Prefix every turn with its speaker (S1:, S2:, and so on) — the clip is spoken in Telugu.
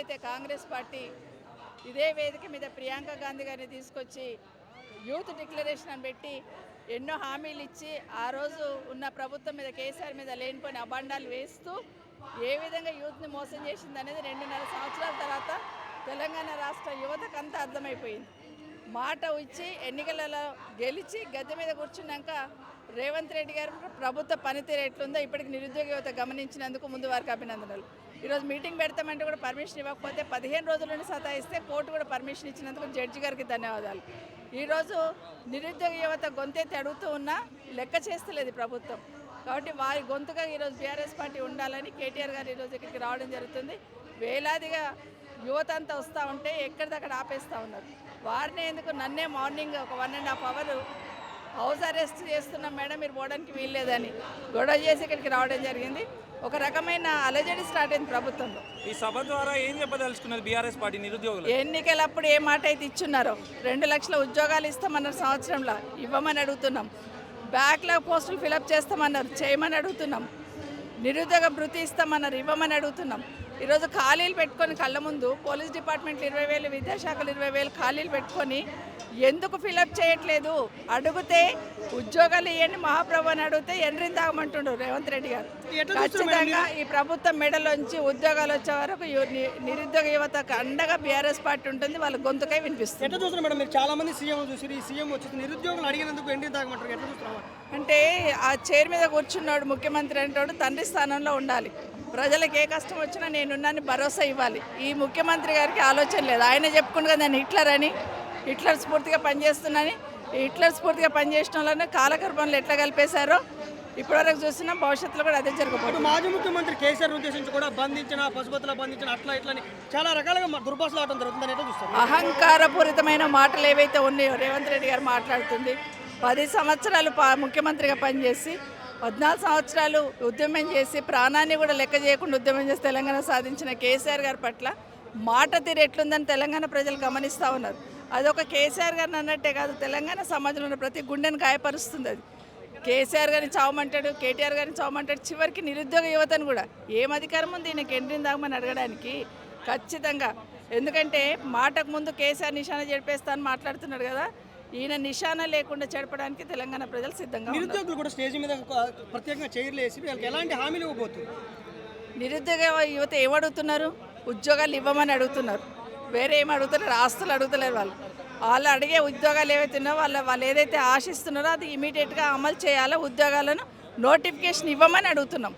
S1: ఏదైతే కాంగ్రెస్ పార్టీ ఇదే వేదిక మీద ప్రియాంక గాంధీ గారిని తీసుకొచ్చి యూత్ డిక్లరేషన్ అని పెట్టి ఎన్నో హామీలు ఇచ్చి ఆ రోజు ఉన్న ప్రభుత్వం మీద కేసీఆర్ మీద లేనిపోయిన అబాండాలు వేస్తూ ఏ విధంగా యూత్ని మోసం చేసింది అనేది 2.5 సంవత్సరాల తర్వాత తెలంగాణ రాష్ట్ర యువతకంతా అర్థమైపోయింది. మాట ఇచ్చి ఎన్నికలలో గెలిచి గద్దె మీద కూర్చున్నాక రేవంత్ రెడ్డి గారు ప్రభుత్వ పనితీరు ఎట్లుందో ఇప్పటికి నిరుద్యోగ యువత గమనించినందుకు ముందు వారికి అభినందనలు. ఈరోజు మీటింగ్ పెడతామంటే కూడా పర్మిషన్ ఇవ్వకపోతే 15 రోజుల నుండి సతాయిస్తే కోర్టు కూడా పర్మిషన్ ఇచ్చినందుకు జడ్జి గారికి ధన్యవాదాలు. ఈరోజు నిరుద్యోగ యువత గొంతెత్తి అడుగుతూ ఉన్నా లెక్క చేస్తలేదు ప్రభుత్వం. కాబట్టి వారి గొంతుగా ఈరోజు బీఆర్ఎస్ పార్టీ ఉండాలని కేటీఆర్ గారు ఈరోజు ఇక్కడికి రావడం జరుగుతుంది. వేలాదిగా యువత అంతా వస్తూ ఉంటే ఎక్కడిదక్కడ ఆపేస్తూ ఉన్నారు. వారిని ఎందుకు నన్నే మార్నింగ్ ఒక 1.5 అవర్ హౌస్ అరెస్ట్ చేస్తున్నాం మేడం, మీరు పోవడానికి వీల్లేదని గొడవ చేసి ఇక్కడికి రావడం జరిగింది. ఒక రకమైన అలజడి స్టార్ట్ అయింది ప్రభుత్వంలో.
S2: ఈ సభ ద్వారా ఏం చెప్పదలుచుకున్నది బీఆర్ఎస్ పార్టీ నిరుద్యోగులు?
S1: ఎన్నికలప్పుడు ఏ మాట అయితే ఇచ్చున్నారో 2 లక్షల ఉద్యోగాలు ఇస్తామన్నారు, సంవత్సరంలో ఇవ్వమని అడుగుతున్నాం. బ్యాక్లాగ్ పోస్టులు ఫిలప్ చేస్తామన్నారు, చేయమని అడుగుతున్నాం. నిరుద్యోగ భృతి ఇస్తామన్నారు, ఇవ్వమని అడుగుతున్నాం. ఈరోజు ఖాళీలు పెట్టుకొని కళ్ళ ముందు పోలీస్ డిపార్ట్మెంట్లు 20,000, విద్యాశాఖలు 20,000 ఖాళీలు పెట్టుకొని ఎందుకు ఫిలప్ చేయట్లేదు? అడిగితే ఉద్యోగాలు ఇవ్వండి మహాప్రభు అని అడిగితే ఎండ్రిని తాగమంటుండ్రు రేవంత్ రెడ్డి గారు. ఖచ్చితంగా ఈ ప్రభుత్వం మెడలోంచి ఉద్యోగాలు వచ్చే వరకు నిరుద్యోగ యువతకు అండగా బీఆర్ఎస్ పార్టీ ఉంటుంది. వాళ్ళ గొంతుకై వినిపిస్తుంది.
S3: ఎట్లా చూస్తున్నారు మేడం? మీరు చాలా మంది సీఎం చూసి ఈ సీఎం వచ్చి నిరుద్యోగులు అడిగినందుకు ఎండ్రిని తాగమంటారు, ఎట్లా చూస్తున్నారు?
S1: అంటే ఆ చైర్ మీద కూర్చున్నాడు ముఖ్యమంత్రి అంటాడు తండ్రి స్థానంలో ఉండాలి. ప్రజలకు ఏ కష్టం వచ్చినా నేనున్నాను భరోసా ఇవ్వాలి. ఈ ముఖ్యమంత్రి గారికి ఆలోచన లేదు. ఆయన చెప్పుకుంటుగా నేను హిట్లర్ అని, హిట్లర్ స్ఫూర్తిగా పనిచేస్తున్నానని. హిట్లర్ స్ఫూర్తిగా పనిచేసిన వాళ్ళని కాలగర్భంలో ఎట్లా కలిపేశారో ఇప్పటివరకు చూసినా భవిష్యత్తులో కూడా అదే జరగబోతుంది.
S3: మాజీ ముఖ్యమంత్రి కేసీఆర్ ఉద్దేశించి కూడా బంధించిన పశుపతుల బంధించిన అట్లా ఇట్లా చాలా రకాలుగా దుర్భాషలు ఆడటం జరుగుతుందని ఎట్లా చూస్తారు?
S1: అహంకారపూరితమైన మాటలు ఏవైతే ఉన్నాయో రేవంత్ రెడ్డి గారు మాట్లాడుతుంది. 10 సంవత్సరాలు ముఖ్యమంత్రిగా పనిచేసి 14 సంవత్సరాలు ఉద్యమం చేసి ప్రాణాన్ని కూడా లెక్క చేయకుండా ఉద్యమం చేసి తెలంగాణ సాధించిన కేసీఆర్ గారి పట్ల మాట తీరు ఎట్లుందని తెలంగాణ ప్రజలు గమనిస్తూ ఉన్నారు. అదొక కేసీఆర్ గారిని అన్నట్టే కాదు, తెలంగాణ సమాజంలో ఉన్న ప్రతి గుండెను గాయపరుస్తుంది. అది కేసీఆర్ గారిని చావమంటాడు, కేటీఆర్ గారిని చావమంటాడు, చివరికి నిరుద్యోగ యువతను కూడా ఏం అధికారం ఉంది ఈయనకి ఎండ్రిని దాగమని అడగడానికి? ఖచ్చితంగా. ఎందుకంటే మాటకు ముందు కేసీఆర్ నిశానా చెడిపేస్తానని మాట్లాడుతున్నాడు కదా, ఈయన నిశానా లేకుండా చెడపడానికి తెలంగాణ ప్రజలు సిద్ధంగా ఉన్నారు.
S3: నిరుద్యోగులు కూడా స్టేజ్ మీద ప్రత్యేకంగా చైర్లు వేసి వీళ్ళకి ఎలాంటి హామీలు ఇవ్వబోతున్నారు?
S1: నిరుద్యోగ యువత ఏమడుగుతున్నారు? ఉద్యోగాలు ఇవ్వమని అడుగుతున్నారు. వేరే ఏం అడుగుతున్నారు? ఆస్తులు అడుగుతలేరు. వాళ్ళు అడిగే ఉద్యోగాలు ఏవైతే ఉన్నాయో వాళ్ళు ఏదైతే ఆశిస్తున్నారో అది ఇమీడియట్గా అమలు చేయాలో ఉద్యోగాలను నోటిఫికేషన్ ఇవ్వమని అడుగుతున్నాం.